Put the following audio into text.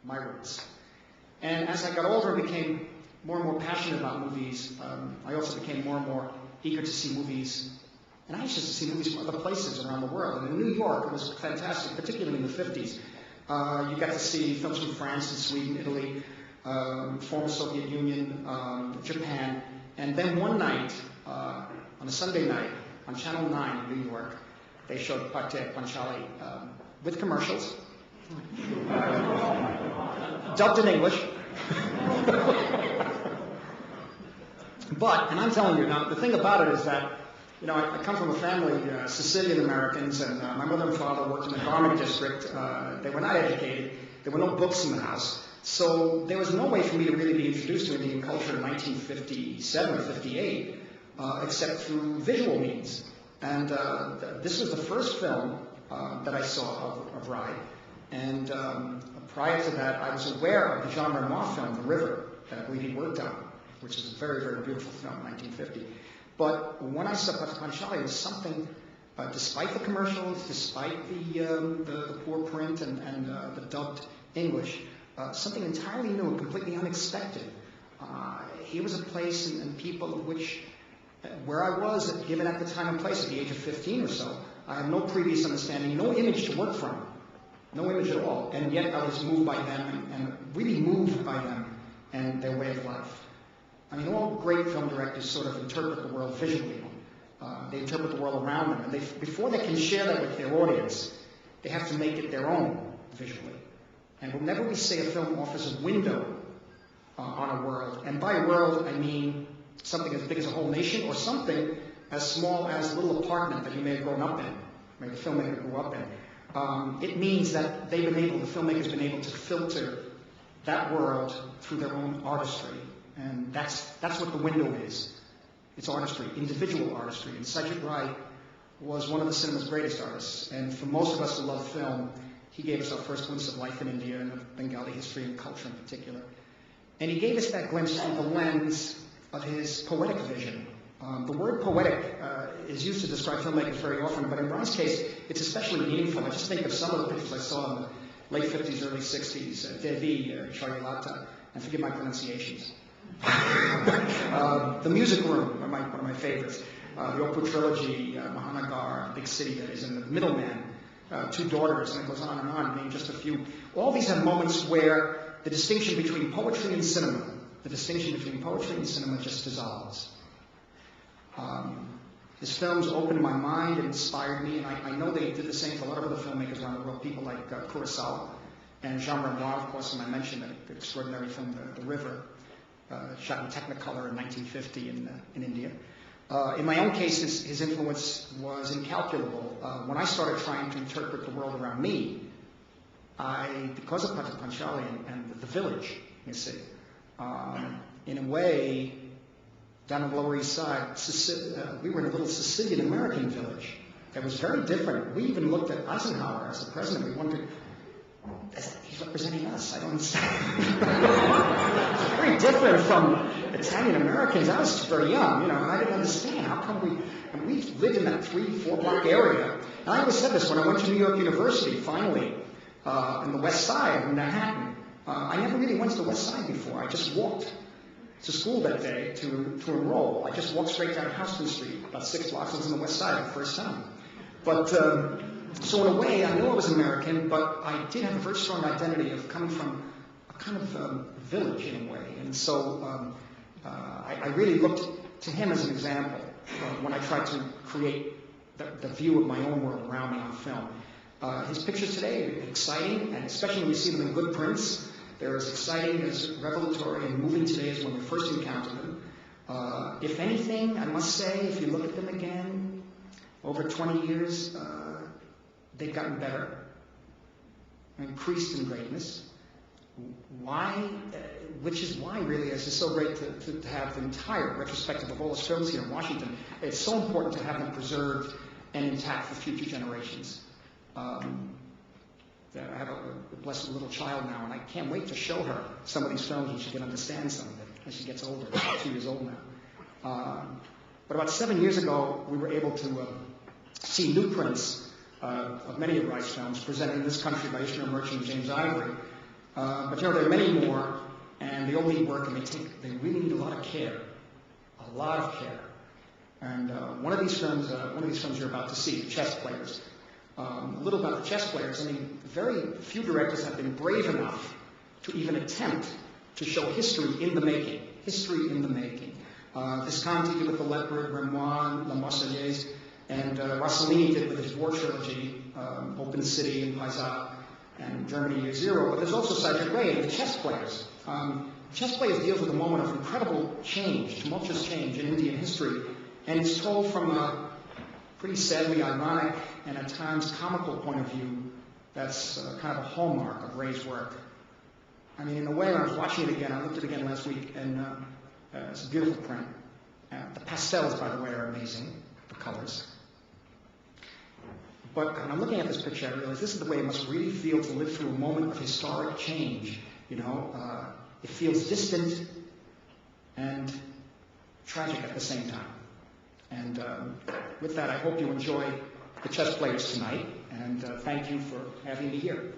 my roots. And as I got older and became more and more passionate about movies, I also became more and more eager to see movies. And I used to see movies from other places around the world. And in New York, it was fantastic, particularly in the 50s. You got to see films from France and Sweden, Italy, former Soviet Union, Japan. And then one night, on a Sunday night, on Channel 9 in New York, they showed Pate Panchali with commercials, dubbed in English. But, and I'm telling you, now the thing about it is that, you know, I come from a family, Sicilian Americans, and my mother and father worked in the garment district. They were not educated. There were no books in the house. So there was no way for me to really be introduced to Indian culture in 1957 or 58, except through visual means. And this was the first film that I saw of Ray. And prior to that, I was aware of the Jean Renoir film, The River, that I believe he worked on, which is a very, very beautiful film, 1950. But when I saw Pate Panchali, it was something, despite the commercials, despite the poor print and the dubbed English, something entirely new and completely unexpected. Here was a place and people of which, where I was, given at the time and place, at the age of 15 or so, I had no previous understanding, no image to work from, no image at all. And yet I was moved by them and really moved by them and their way of life. I mean, all great film directors sort of interpret the world visually. They interpret the world around them. And before they can share that with their audience, they have to make it their own visually. And whenever we say a film offers a window on a world, and by world I mean something as big as a whole nation or something as small as a little apartment that you may have grown up in, maybe the filmmaker grew up in, it means that the filmmaker's been able to filter that world through their own artistry. And that's what the window is. It's artistry, individual artistry. And Satyajit Ray was one of the cinema's greatest artists. And for most of us who love film, he gave us our first glimpse of life in India and of Bengali history and culture in particular. And he gave us that glimpse through the lens of his poetic vision. The word poetic is used to describe filmmakers very often, but in Ray's case, it's especially meaningful. I just think of some of the pictures I saw in the late 50s, early 60s, Devi, Charyalata, and forgive my pronunciations. The Music Room, one of my favorites. The Opu trilogy, Mahanagar, Big City, that is, and The Middleman, Two Daughters, and it goes on, name just a few. All these have moments where the distinction between poetry and cinema, just dissolves. His films opened my mind and inspired me, and I know they did the same for a lot of other filmmakers around the world, people like Kurosawa and Jean Renoir, of course, and I mentioned the extraordinary film, The River, shot in Technicolor in 1950 in India. In my own case, his influence was incalculable. When I started trying to interpret the world around me, because of Pate Panchali and the village, you see, in a way, down on the Lower East Side, we were in a little Sicilian American village that was very different. We even looked at Eisenhower as the president. We wondered, he's representing us. I don't understand. It's very different from Italian Americans. I was very young, and I didn't understand. How come and we lived in that 3-4 block area. And I always said this when I went to New York University, finally, on the west side of Manhattan. I never really went to the west side before. I just walked to school that day to enroll. I just walked straight down Houston Street, about 6 blocks. I was on the west side the first time. But so in a way, I knew I was American, but I did have a very strong identity of coming from a kind of village in a way. And so I really looked to him as an example when I tried to create the view of my own world around me on film. His pictures today are exciting, and especially when you see them in good prints, they're as exciting, as revelatory and moving today as when we first encountered them. If anything, I must say, if you look at them again, over 20 years, they've gotten better, increased in greatness. Why? Which is why, really, it's so great to have the entire retrospective of all his films here in Washington. It's so important to have them preserved and intact for future generations. I have a blessed little child now, and I can't wait to show her some of these films and she can understand some of it as she gets older. She's 2 years old now. But about 7 years ago, we were able to see new prints of many of Ray's films presented in this country by Ishmael Merchant and James Ivory. But you know, there are many more, and they all need work, and they really need a lot of care. A lot of care. And one of these films you're about to see, The Chess Players. A little about the chess players. I mean, very few directors have been brave enough to even attempt to show history in the making. History in the making. Visconti did with The Leopard, Renoir, La Marseillaise, and Rossellini did with his war trilogy, Open City and Paisa, and Germany Year Zero. But there's also Satyajit Ray and The Chess Players. Chess Players deals with a moment of incredible change, tumultuous change in Indian history, and it's told from a pretty sadly ironic and at times comical point of view that's kind of a hallmark of Ray's work. I mean, in a way, when I was watching it again, I looked at it again last week, and it's a beautiful print. The pastels, by the way, are amazing, the colors. But when I'm looking at this picture, I realize this is the way it must really feel to live through a moment of historic change. You know, it feels distant and tragic at the same time. And with that, I hope you enjoy The Chess Players tonight, and thank you for having me here.